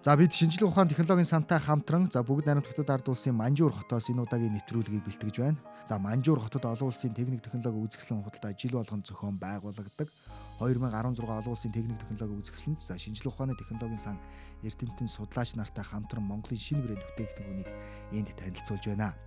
За бид шинжлэх ухаан технологийн сантай хамтран бүгд найрамдагчдад ард улсын Манжуур хотоос энэ удаагийн нэвтрүүлгийг бэлтгэж байна. За Манжуур хотод олон улсын техник технологи үзэсгэлэн худалдаа жил болгон зохион байгуулагддаг. 2016 олон улсын техник технологи үзэсгэлэнд шинжлэх ухааны технологийн сан эрдэмтэн судлаач нартай хамтран Монголын шинэ брэнд бүтээгдэхүүнийг энд танилцуулж байна.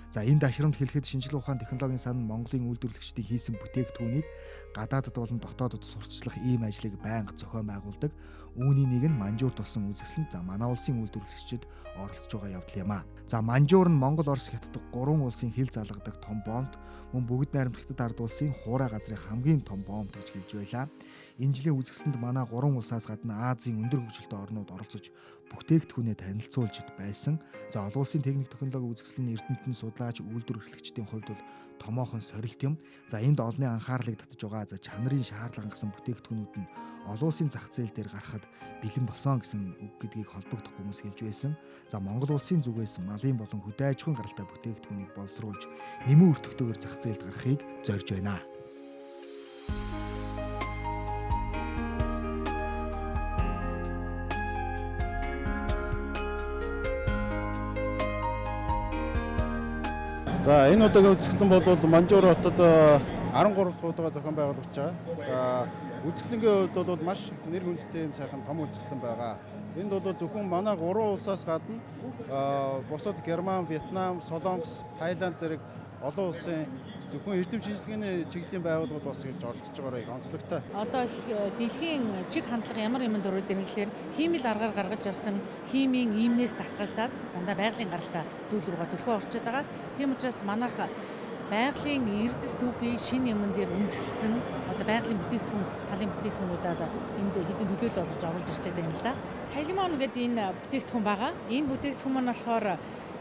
За энэ дашрамд хэлэхэд шинжлэх ухааны технологийн сан Монголын үйлдвэрлэгчдийн хийсэн бүтээгдэхүүнийг гадаадд болон дотоодод сурталчлах ийм ажлыг байнга зохион байгуулдаг. Үүний нэг нь Манжуур тусан үзэсгэлэнт манай улсын үйлдвэрлэгчид оролцож байгаа явдал юм а. За Манжуур нь Монгол, Орос хятад 3 улсын хил залгадаг том боомт, мөн бүгд найрамдагчдад ард улсын хуурай газрын хамгийн том боомт гэж хэлж байлаа. Энэ жилийн үзэсгэлэнт манай 3 улсаас гадна Азийн өндөр хөгжилтэй орнууд оролцож бүтээгдэхүүнээ танилцуулж байсан. За олон улсын техник технологи үзэсгэлэн эрдэмтэн судлаач үйлдвэрлэгчдийн хувьд бол томоохон сорилт юм. За энд олонний анхаарлыг татж байгаа. За чанарын шаардлага хангасан бүтээгдэхүүнүүд нь олон улсын зах зээл дээр гарахад бэлэн болсон гэсэн үг гэдгийг холбогдох хүмүүс хэлж байсан. За Монгол улсын зүгээс малын болон хөдөө аж ахуйн гаралтай бүтээгдэхүүнийг боловсруулж нэмэн өртөгтэйгээр зах зээлд гарахыг зорж байна. За энэ удаагийн үзэсгэлэн бол Манжуур хотод 13 дахь удаагаа зохион байгуулагдаж байгаа. За үзэсгэлэнгийн хувьд бол маш нэр хүндтэй юм сайхан том үзэсгэлэн байгаа. Энд бол зөвхөн манай 3 улсаас гадна бусад Герман, Вьетнам, Солонгос, Тайланд зэрэг олон улсын зөвхөн эрдэм шинжилгээний чиглэлийн байгууллагууд бас ирж оролцож байгаагаа онцлогтой. Одоо дэлхийн чиг хандлага ямар юмд өрөөд ирнэ гэхээр химийн аргаар гаргаж авсан химийн иймнээс татгалзаад дандаа байгалийн гаралтай зүйл рүүгээ төрхөө орчод байгаа. Тийм учраас манайх байгалийн эрдэс түүхий шинэ юмн дээр үндэслэн одоо байгалийн бүтээгдэхүүн талын бүтээгдэхүүнүүдэд энд хэдэн төлөөлөл оруулж ирчээд байна л да. Талимон гэдэг энэ бүтээгдэхүүн байгаа. Энэ бүтээгдэхүүн маань болохоор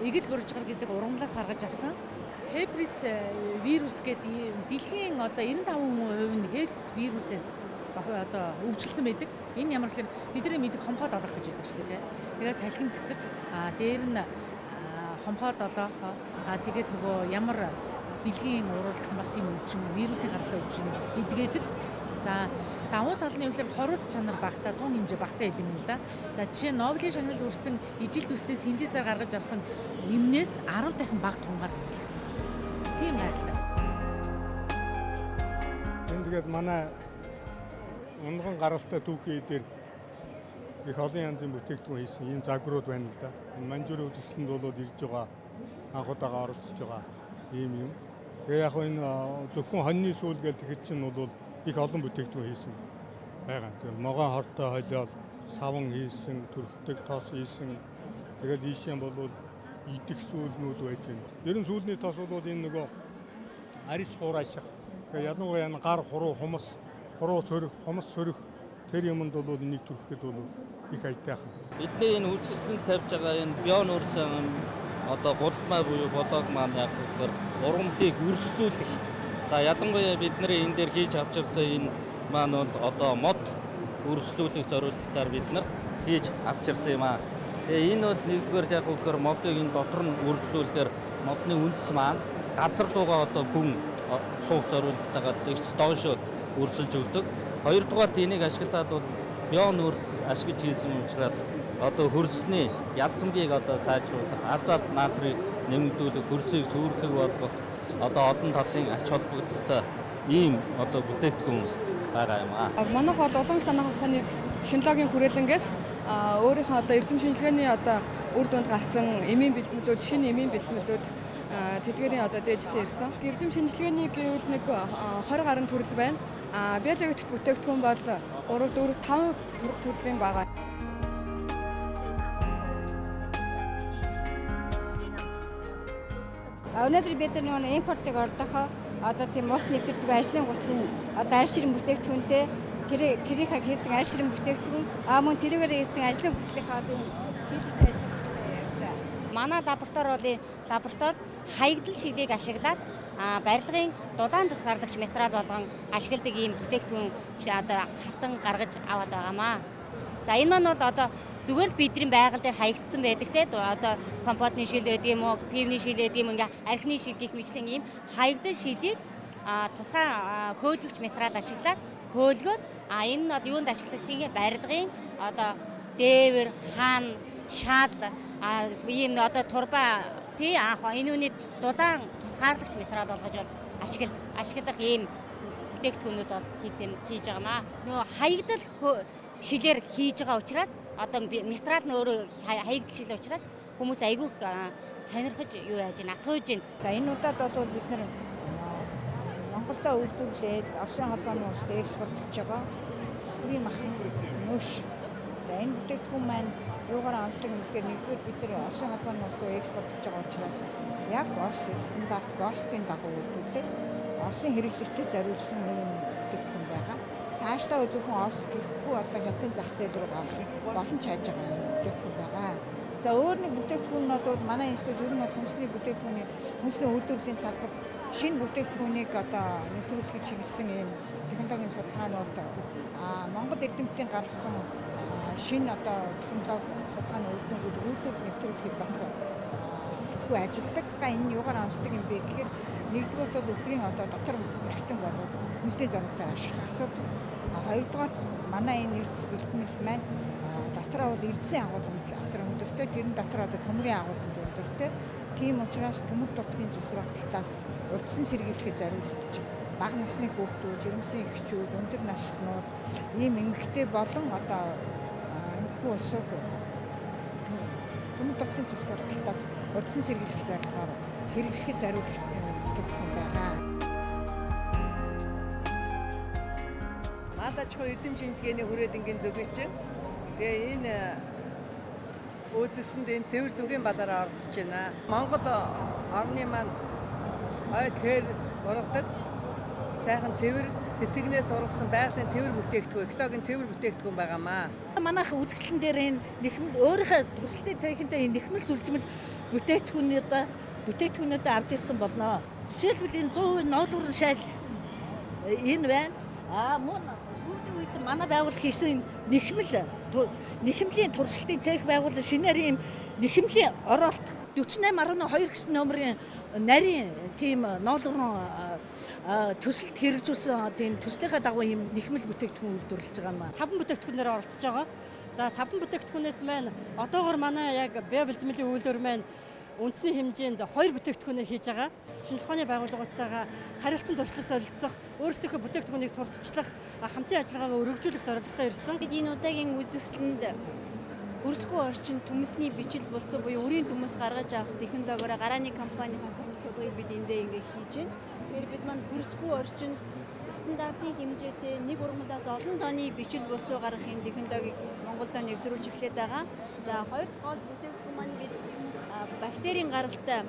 эгэл буржгар гэдэг ургамлаас гаргаж авсан Herpes вирус гэдэг дэлхийн одоо 95% нь Herpes вирусээс одоо өвчлсөн байдаг. Энэ ямар гэхээр бидний мэдих хомхоо долох гэж байдаг шүү дээ. Тэгээд салхин цэцэг дээр нь хомхоо долоох тэгээд нөгөө ямар бэлгийн урал гэсэн бас тийм өвчин вирусын гаралтай өвчин эдгээдэг. За давуу талны үгээр хорууд чанар багтаа тун хэмжээ багтаа идэм юм л да. За жишээ нь Нобелийн шагнал хүрсэн ижил төстөөс хиндисээр гаргаж авсан эмнээс 10 дахин бага тунгаар хэрэглэгддэг. Тийм гайхалтай. Энэ тэгээд манай унган гаралтай түүхий дээр их олон янзын бүтээгдэхүүн хийсэн ийм загварууд байна л да. Энэ Манжуур үзэсгэлэнд бол ирж байгаа анх удаага оролцож байгаа ийм юм. Тэгээ яг энэ зөвхөн хоньны сүүл гээл тэгэхэд чинь бол их олон бүтээгдэхүүн хийсэн байгаа. Тэгээд могоон хортой холиол саван хийсэн, төрхтөг тоос хийсэн. Тэгээд ийшээ бол идэх сүүлнүүд байж байна. Ер нь сүүлний тоос бол энэ нөгөө арис хуурайших. Тэгээд ялангуяа энэ гар хуруу хумс, хуруу сөрөх, хумс сөрөх тэр юмд бол энийг төрөхэд бол их аятайхан. Бидний энэ үзэсгэлэнт тавьж байгаа энэ бион өрсөн одоо гултмай буюу болоог маань яг гэхээр ургамлыг өрсөлдүүлэх. За ялангуяа бидний энэ дээр хийж авчирсан энэ маань бол одоо мод өрсөлдүүлэх зорилтоор бид нар хийж авчирсан юм аа. Тэгээ энэ бол нэгдүгээр яг үгээр модыг энэ дотор нь өрсөлдүүлэхээр модны үндэс маань газар руугаа одоо гүн суух зорилтойгоо тэгч доош өрсөлж өгдөг. Хоёрдугаар энийг ашиглаад бол бион өрс ашиглаж хийсэн учраас одоо хөрсний ялцамгийг одоо сайжруулах, азот натрийг нэмэгдүүлэх, хөрсийг сүрхэг болгох одоо олон талын ач холбогдолтой ийм одоо бүтээгдэхүүн байгаа юм аа. Манайх бол уламж танах ухааны технологийн хүрээлэнгээс өөрийнхөө одоо эрдэм шинжилгээний одоо үр дүнд гарсан эмийн бэлтгэлүүд, шинэ эмийн бэлтгэлүүд тэдгээрийн одоо дээжтэй ирсэн. Эрдэм шинжилгээний гэвэл нэг 20 гаруй төрөл байна. Биологик бүтээгдэхүүн бол 3, 4, 5 төрлийн байгаа. Өнөөдөр бид нар импортыг ордох одоо тийм ус нэгтгэдэг ажлын гутлын одоо аль ширэн бүтээгдэхүүнтэй тэрийг хийсэн аль ширэн бүтээгдэхүүн мөн тэрийгээр хийсэн ажлын гутлынхаа одоо хийсэн ажлын гутлыг ярьж байгаа. Манай лаборатори бол лабораторид хаягдал шилийг ашиглаад барилгын дулаан тус гарлагч материал болгон ашигладаг ийм бүтээгдэхүүн одоо хавтан гаргаж аваад байгаамаа. За энэ маань бол одоо зүгээр л бидний байгаль дээр хаягдсан байдаг те одоо компотны шил байдаг юм уу, пивний шил байдаг юм ингээ архины шил гэх мэтлэн ийм хаягдал шилийг тусгай хөөлгөгч материал ашиглаад хөөлгөөд энэ нь юунд ашиглах тийм барилгын одоо дээвэр, хаан, шал ийм одоо турба тий анх энэ үний дулаан тусгаарлагч материал болгож ашиглах ийм бүтээгдэхүүнүүд бол хийж байгаа маа. Нөгөө хаягдал шилээр хийж байгаа учраас одоо материал нь өөрөө хаягдал шил учраас хүмүүс айгүй сонирхож юу яаж ин асууж байна. За энэ удаад бол бид нар Монголда үйлдвэрлээд Оросын холбооны улсад экспортлж байгаа хүрийн махан нөөш. За энэ бүтээгдэхүүн маань юугаар онцлог юм гэхээр нэгдүгээр бид нар Оросын холбооны улсад экспортлж байгаа учраас яг Орос стандарт ГОСТ-ийн дагуу үйлдвэрлээд Оросын хэрэглэгчдэд зориулсан ийм бүтээгдэхүүн байгаа. Цаашдаа зөвхөн Орос гэхгүй одоо хятадын зах зээл рүү гарах боломж хайж байгаа юм бүтээгдэхүүн байгаа. За өөр нэг бүтээгдэхүүн бол манай институт ер нь хүнсний үйлдвэрлэлийн салбарт шинэ бүтээгдэхүүнийг одоо нэвтрүүлэхэд чиглэсэн ийм технологийн судалгаанууд Монгол эрдэмтдийн гаргасан шинэ одоо технологи судалгааны үйлдвэрлэлийг нэвтрүүлэхэд бас ихгүй ажилладаг. Энэ юугаар онцлог юм бэ гэхээр нэгдүгээр бол өхрийн одоо дотор эрхтэн болоод хүнсний зорилтоор ашиглах асуудал. Хоёрдугаар манай энэ эрдэс бэлтгэл маань дотроо бол эрдэсийн агуулмж асар өндөртэй, тэрэн дотор одоо төмрийн агуулмж өндөртэй. Тийм учраас төмөр дутлалын зүсрэлтээс урьдчилан сэргийлэхэд зориулж бага насны хүүхдүүд, жирэмсэн эхчүүд, өндөр наснууд, ийм эмэгтэй болон одоо эмэггүй улсууд төмөр дутлалын зүсрэлтээс урьдчилан сэргийлэх зорилгоор хэрэглэхэд зориулагдсан бүтээгдэхүүн байгаа. Аж ахуй эрдэм шинжилгээний хүрээлэнгийн зөвгөөч. Тэгээ энэ үйлчлэгэнд энэ цэвэр зүгийн балаараа оролцож байна. Монгол орны маань ой тэр ургадаг сайхан цэвэр цэцэгнээс ургасан байгалийн цэвэр бүтээгдэхүүн, экологийн цэвэр бүтээгдэхүүн байгаамаа. Манайх үзэсгэлэн дээр энэ нэхмэл өөрийнхөө туршилтын цахимтай энэ нэхмэл сүлжмэл бүтээгдэхүүнүүдээ авч ирсэн болно. Жишээлбэл энэ 100% ноолуурын шал энэ байна. Мөн үед манай байгууллага хийсэн нэхмлийн туршилтын цех байгуулсан шинээр ийм нэхмлийн оролт 48.2 гэсэн номерын нарийн тийм ноолуурын төсөлд хэрэгжүүлсэн тийм төслийнхаа дагуу ийм нэхмэл бүтээгдэхүүн үйлдвэрлэж байгаа юм. 5 бүтээгдэхүүнээр оролцож байгаа. За 5 бүтээгдэхүүнээс маань одоогоор манай яг био бэлтгэлийн үйлдвэр маань үндэсний хэмжээнд 2 бүтээгдэхүүнээ хийж байгаа. Шинжлэх ухааны байгууллагуудтайгаа харилцан туршлах солилцох, өөрсдийнхөө бүтээгдэхүүнийг сурталчлах, хамтын ажиллагаагаа өргөжүүлэх зорилготой ирсэн. Бид энэ удаагийн үзэсгэлэнд хөрсгүй орчин төмөсний бичил болцоо буюу өрийн төмөс гаргаж авах технологиороо гарааны компани судалгааг бид эндээ ингээ хийж байна. Тэгэхээр бид маань хөрсгүй орчин стандартын хэмжээтэй нэг ургамлаас олон тонны бичил болцоо гаргах энэ технологиг Монголдо нэвтрүүлж эхлэдэг байгаа. За хоёр дахь гол бүтээгдэхүүн маань бид бактерийн гаралтай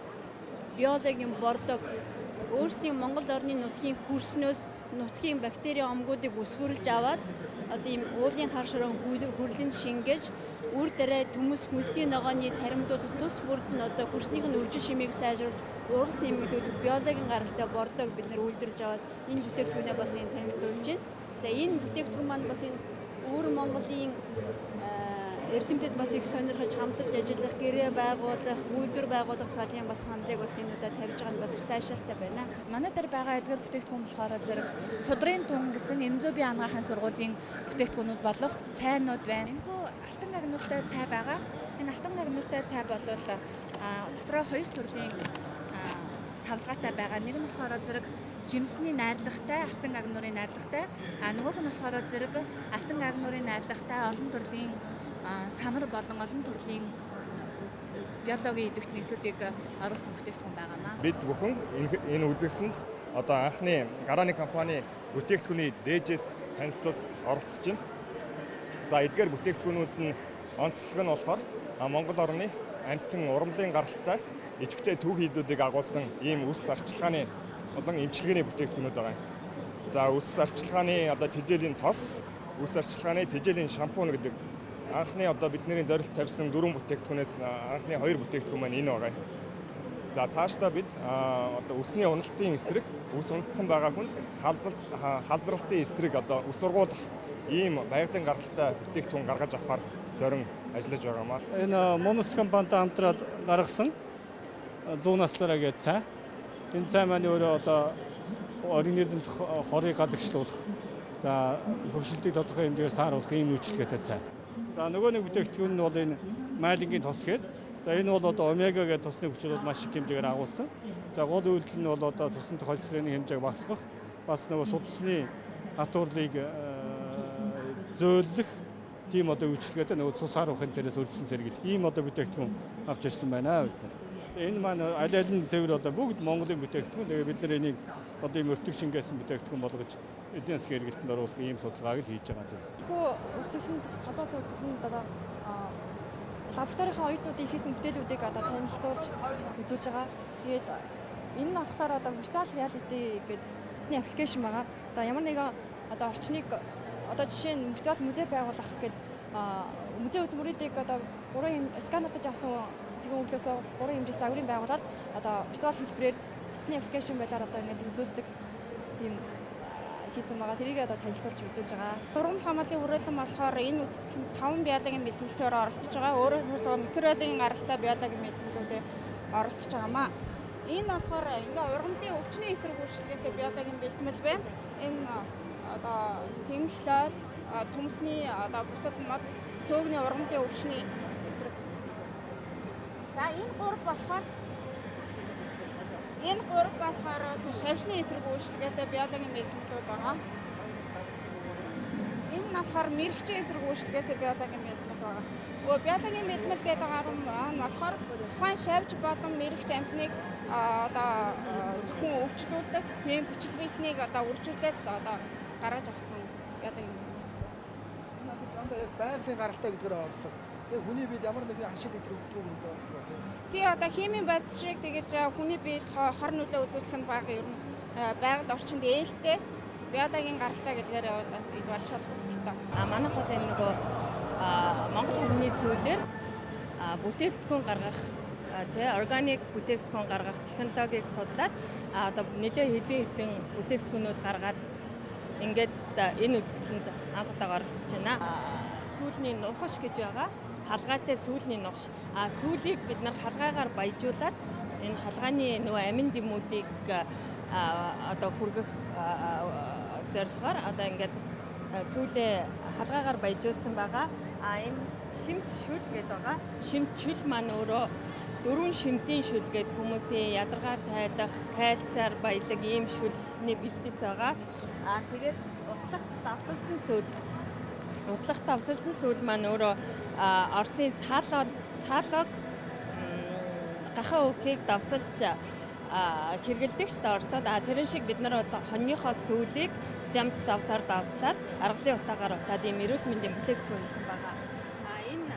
биологийн бордог өөрсдийн Монгол орны нутгийн хөрснөөс нутгийн бактери омгуудыг өсгөрлж аваад одоо ийм уулын хар шорон хүрлэн шингээж үр дараа төмөс хүнсний ногооны таримдуулах тус бүрд нь одоо хөрснийх нь үржин шимийг сайжруулж ургас нэмэгдүүлэх биологийн гаралтай бордог бид нар үйлдвэрлэж аваад энэ бүтээгдэхүүнээ бас энэ танилцуулж байна. За энэ бүтээгдэхүүн маань бас энэ өвөр Монголын эрдэмтэд бас их сонирхож хамтарч ажиллах, гэрээ байгуулах, үйлдвэр байгуулах талын бас саналыг бас энэ удаа тавьж байгаа нь бас их сайшаалтай байна. Манай дээр байгаа эдгээр бүтээгдэхүүн болохоор зэрэг судрын тун гэсэн эмзөби анагаахын сургуулийн бүтээгдэхүүнүүд болох цайнууд байна. Энэхүү алтан гагнууртай цай байгаа. Энэ алтан гагнууртай цай бол дотроо 2 төрлийн савлгаатай байгаа. Нэг нь болохоор зэрэг жимсний найрлагатай, алтан гагнуурын найрлагатай. Нөгөөх нь болохоор зэрэг алтан гагнуурын найрлагатай олон төрлийн самар болон олон төрлийн биологийн идэвхтнүүдийг оруулсан бүтээгдэхүүн байгаамаа. Бид бүхэн энэ үзэгсэнд одоо анхны гарааны компани бүтээгдэхүүний дээжээс танилцуулж оролцож байна. За эдгээр бүтээгдэхүүнүүд нь онцлог нь болохоор Монгол орны амтан ургамлын гаралтай идэвхтэй төв хийдүүдийг агуулсан ийм үс арчилгааны болон эмчилгээний бүтээгдэхүүнүүд байгаа. За үс арчилгааны одоо тэжээлийн тос, үс арчилгааны тэжээлийн шампунь гэдэг анхны одоо бидний зорилт тавьсан 4 бүтээгдэхүүнээс анхны 2 бүтээгдэхүүн маань энэ байгаа. За цаашдаа бид одоо үсний уналтын эсрэг, үс унтсан байгаа хүнд халзралтын эсрэг одоо үс ургуулах ийм байгалийн гаралтай бүтээгдэхүүн гаргаж авахар зорин ажиллаж байгаамаа. Энэ Монус компанитай хамтраад гаргасан 100 наслараа гэж цай. Энэ цай маань өөрөө одоо организмд хорыг гадагшлуулах, за хөршилтийг тодорхой хэмжээгээр сааруулах ийм үйлчлэгээтэй цай. За нөгөө нэг бүтээгдэхүүн нь бол энэ майлингийн тос гээд. За энэ бол одоо омега гэдэг тосны хүчил бол маш их хэмжээгээр агуулсан. За гол үйлдэл нь бол одоо цусны холестериний хэмжээг багасгах, бас нөгөө судасны хатуурлыг зөөлөх тийм одоо үйлчлэгээтэй нөгөө цус харуулахын дээрээс өргөсөн сэргийлэх ийм одоо бүтээгдэхүүн авч ирсэн байна бид нар. Энэ маань аль аль нь цэвэр одоо бүгд Монголын бүтээгдэхүүн. Тэгээ бид нар энийг одоо ийм өртөг шингээсэн бүтээгдэхүүн болгож эдийн засгийн эргэлтэнд оруулах ийм судалгааг л хийж байгаа. Тэгэхгүй үзэсгэлэнд олон улсын үзэсгэлэнд одоо лабораторийн оюутнуудын хийсэн бүтээлүүдийг одоо танилцуулж үзүүлж байгаа. Тэгээд энэ нь болохоор одоо virtual reality гэдэг утасны аппликейшн байгаа. Одоо ямар нэгэн одоо орчныг одоо жишээ нь virtual музей байгуулах гэдэг музей үзмөрүүдийг одоо 3 сканертаж авсан цэгийн өглөөсөө 3 хэмжээс загварын байгуулад одоо virtual хэлбэрээр утасны аппликейшн байдлаар одоо ингээд үзүүлдэг тийм хийсэн байгаа. Тэрийг одоо танилцуулж үзүүлж байгаа. Ургамал хамгааллын хүрээлэн болохоор энэ үзэсгэлэнт 5 биологийн бэлтгэлтээр оролцож байгаа. Өөрөөр хэлбэл микробиологийн гаралтай биологийн бэлтгэлүүдэд оролцож байгаамаа. Энэ болохоор ингээ ургамлын өвчний эсрэг үйлчлэгээтэй биологийн бэлтгэл байна. Энэ одоо тэмхлэл, төмсний одоо бусад мод сөөгний ургамлын өвчний эсрэг. За энэ гурав болохоор шавьшны эсрэг үйлчлэгээтэй биологийн бэлтгэлүүд байгаа. Энэ нь болохоор мэрэгчийн эсрэг үйлчлэгээтэй биологийн бэлтгэл байгаа. Нөгөө биологийн бэлтгэл гэдэг гарам болохоор тухайн шавьж болон мэрэгч амьтныг одоо зөвхөн өвчлүүлдэг тийм бичил биетнийг одоо үржүүлээд одоо гаргаж авсан биологийн бэлтгэл гэсэн. Энэ одоо яг байгалийн гаралтай гэдгээр онцлог. Тэгээ хүний биед ямар нэгэн ашиг гэдэг өгдөг юм даа онцлог. Тий одоо химийн бодис шиг тэгэж хүний биед хор нөлөө үзүүлэх нь бага ер нь байгаль орчинд ээлтэй биологийн гаралтай гэдгээр явуулаад илүү ач холбогдолтой. Манайх бол энэ нөгөө Монгол хүний сүүлээр бүтээгдэхүүн гаргах органик бүтээгдэхүүн гаргах технологиг судлаад одоо нэлээд хэдэн бүтээгдэхүүнүүд гаргаад ингээд энэ үзэсгэлэнд анх удаага оролцож байна. Сүүлний нухаш гэж байгаа. Халгаатай сүүлний нухаш. Сүүлийг бид нар халгаагаар баяжуулаад энэ халгааны нөгөө амин дэмүүдийг одоо хүргэх зорилгоор одоо ингээд сүүлээ халгаагаар баяжуулсан байгаа. Энэ шимт шүл гэдэг байгаа. Шимт шүл маань өөрөө 4 шимтийн шүл гэдэг хүмүүсийн ядаргаа тайлах, кальцаар баялаг ийм шүлний бэлтгэж байгаа. Тэгээд утлах давсалсан сүүл маань өөрөө Оросын салог гахаа өөгийг давсалж хэрэгэлдэг ч Оросод. Тэрэн шиг бид нар бол хоньныхоо сүүлийг жамд давсаар давслаад аргалын утаагаар утаад ийм эрүүл мэндийн бүтээгдэхүүн хийсэн байгаа. Энэ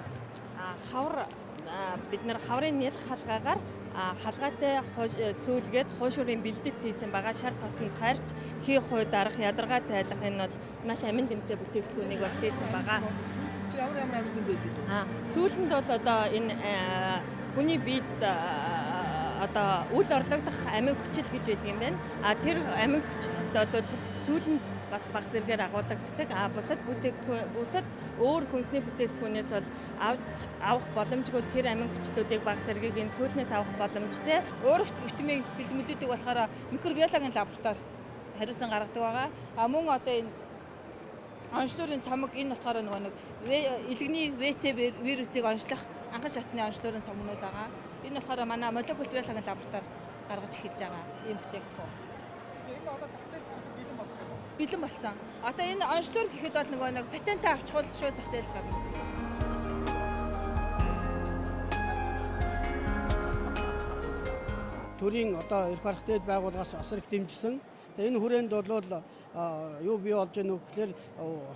хавар бид нар хаврын нэл халгаагаар халгаатай сүүлгээд хуушурын бэлдэц хийсэн байгаа. Шар тосонд харьж хий хой дарах ядаргаа тайлах энэ бол маш амин дэмтэй бүтээгдэхүүнийг бас хийсэн байгаа. Чи ямар амин дэм байдаг? Сүүлэнд бол одоо энэ хүний биед одоо үл орлогдох амин хүчил гэж байдаг юм байна. Тэр амин хүчил бол сүүлэнд бас баг зэрэгээр агуулгаддаг. Бусад өөр хүнсний бүтээгдэхүүнээс бол авах боломжгүй тэр амин хүчлүүдийг баг зэргийг энэ сүүлнээс авах боломжтой. Өөр витамин бэлтгэлүүдийг болохоор микробиологийн лаборатори хариуцсан гаргадаг байгаа. Мөн одоо энэ онцлогын цамаг энэ болохоор нөгөө нэг илгэний ВЦ вирусыг онцлох анхан шатны онцлогын цамгнууд байгаа. Энэ болохоор манай молекул биологийн лаборатори гаргаж эхэлж байгаа ийм бүтээгдэхүүн. Энэ одоо зах зээл гаргахад бэлэн болсон юм уу? Бэлэн болсон. Одоо энэ онцлог гэхэд бол нөгөө нэг патент авчихвал шууд зах зээл гарна. Төрийн одоо эрх барих дэд байгууллагаас асар их дэмжсэн. Энэ хүрээнд бол юу бий болж байгаа нөхөөр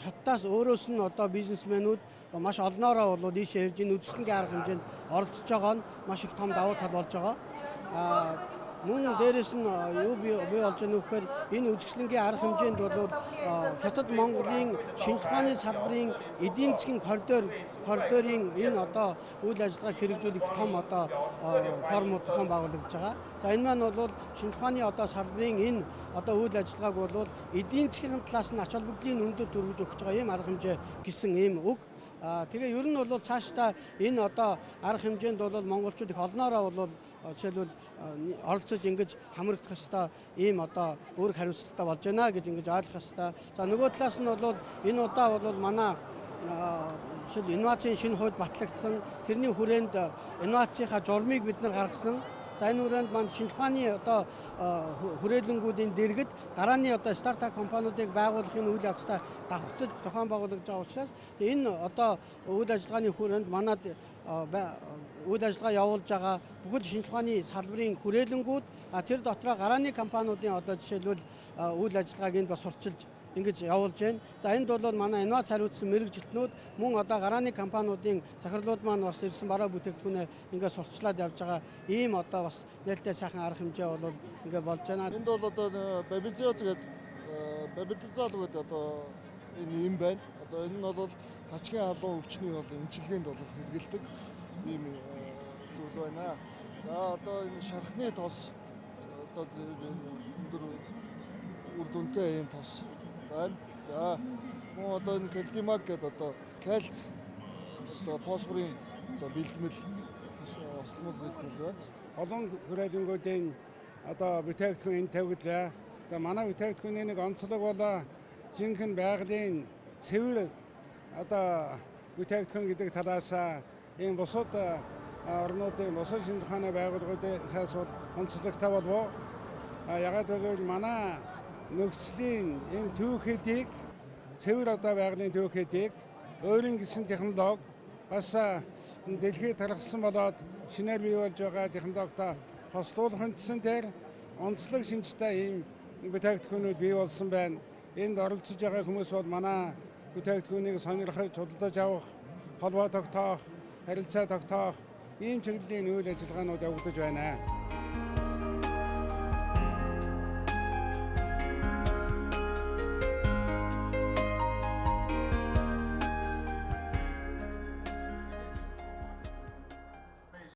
хаттаас өөрөөс нь одоо бизнесмэнүүд маш олноороо бол ийшээ ирж энэ үзэсгэлэнгийн арга хэмжээнд оролцож байгаа нь маш их том давуу тал болж байгаа. Мөн дээрэс нь юу бий болж байгаа нөхөөр энэ үзэсгэлэнгийн арга хэмжээнд бол хятад Монголын шинж ухааны салбарын эдийн засгийн коридорын энэ одоо үйл ажиллагааг хэрэгжүүлэх том одоо форм зохион байгуулагдж байгаа. За энэ маань бол шинж ухааны одоо салбарын энэ одоо үйл ажиллагааг бол эдийн засгийн талаас нь ач холбогдлын өндөр төрөж өгч байгаа ийм арга хэмжээ гэсэн ийм үг. Тэгээ ер нь бол цаашдаа энэ одоо арга хэмжээнд бол монголчууд их олноороо бол жишээлбэл оролцож ингэж хамрагдах хэвээр ийм одоо өөрөг хариуцлагатай болж байна гэж ингэж ойлгох хэвээр. За нөгөө талаас нь бол энэ удаа бол манай жишээл инновацийн шинэ хууль батлагдсан. Тэрний хүрээнд инновацийнхаа журмыг бид нар гаргасан. За энэ хүрээнд маань шинжлэх ухааны одоо хүрээлэнгүүдийн дэргэд дарааны одоо стартап компаниудыг байгуулахын үйл явцтай давхцаж зохион байгуулагдж байгаа учраас энэ одоо үйл ажиллагааны хүрээнд манад үйл ажиллагаа явуулж байгаа бүхэл шинжлэх ухааны салбарын хүрээлэнгүүд тэр дотроо гарааны компаниудын одоо жишээлбэл үйл ажиллагааг энд бас сурчилж ингэж явуулж байна. За энд бол манай инновац хариуцсан мэрэгжилтнүүд мөн одоо гарааны компаниудын захирлууд маань бас ирсэн бараа бүтээгдэхүүнээ ингээд сурчлаад явж байгаа ийм одоо бас нээлттэй сайхан арга хэмжээ бол ингээд болж байна. Энд бол одоо бабизиоз гэдэг бабидизал гэдэг одоо энэ юм байна. Одоо энэ нь бол хачгийн халуун өвчний бол эмчилгээнд бол хэрэгэлдэг ийм зүйл байна. За одоо энэ шархны тос одоо өндөр үр дүнтэй ийм тос байна. За мөн одоо энэ кальдимаг гэдэг одоо кальц одоо фосфорын одоо бэлтгэл ослмол бэлтгэл байна. Олон хүрээлэнгүүдийн одоо бүтээгдэхүүн энэ тавигдлаа. За манай бүтээгдэхүүний нэг онцлог бол жинхэнэ байгалийн цэвэр одоо бүтээгдэхүүн гэдэг талаас ийм бусад орнуудын бусад шинжлэх ухааны байгууллагуудаас бол онцлогтой болов. Ягаад гэвэл манай нөхцөлийн энэ түүхэдийг цэвэр одоо байгалийн түүхэдийг өөрийн гэсэн технологи бас дэлхийд тархсан болоод шинээр бий болж байгаа технологитой хослуулахын тусам дээр онцлог шинжтэй ийм бүтээгдэхүүнүүд бий болсон байна. Энд оролцож байгаа хүмүүс бол манай бүтээгдэхүүнийг сонирхож худалдаж авах, холбоо тогтоох, харилцаа тогтоох ийм чиглэлийн үйл ажиллагаанууд явагдаж байна.